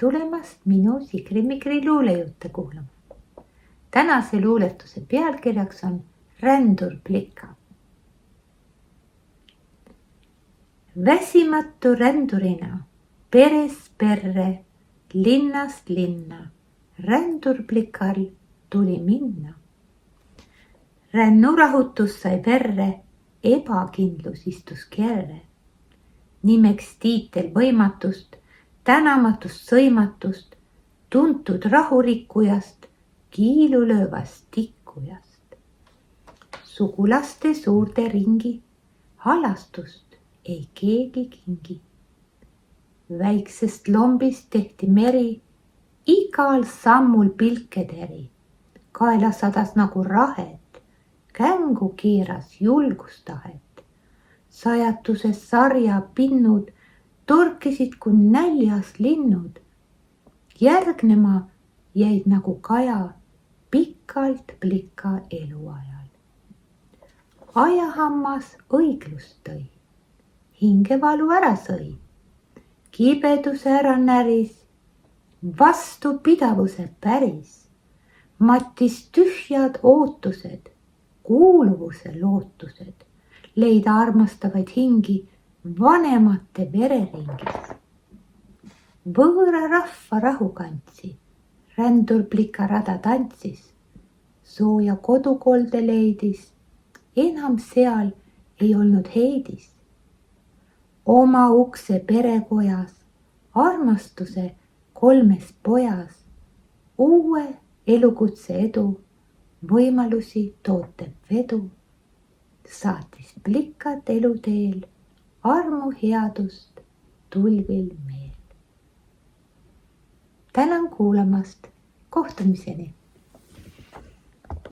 tulemast minu Sigri-Migri luulejutte kuulama. Tänase luuletuse pealkirjaks on Rändur Plika. Väsimatu rändurina, perest perre, linnast linna, Rändur Plikal tuli minna. Rännu rahutus sai verre, ebakindlus istus kerre. Nimeks tiitel võimatust, tänamatust sõimatust, tuntud rahurikkujast, kiilulöövast tikkujast. Sugulaste suurde ringi, halastust ei keegi kingi. Väiksest lombist tehti meri, igal sammul pilkederi. Kaela sadas nagu rahet, kängu keeras julgustahet. Sajatuses sarja pinnud torkisid kui näljas linnud. Järgnema jäid nagu kaja pikalt Plika eluajal. Ajahammas õiglust tõi, hingevalu ära sõi, kibeduse ära näris, vastupidavuse päris, mattis tühjad ootused, kuuluvuse lootused, leida armastavaid hingi vanemate vereringis. Võõra rahva rahu kantsi, Rändur Plika rada tantsis, sooja kodukolde leidis, enam seal ei olnud heidis. Oma ukse perekojas, armastuse 3 pojas, uue elukutse edu, võimalusi tootev vedu, saatis Plikat eluteel, armu headust tulvil meel. Tänan kuulamast, kohtumiseni!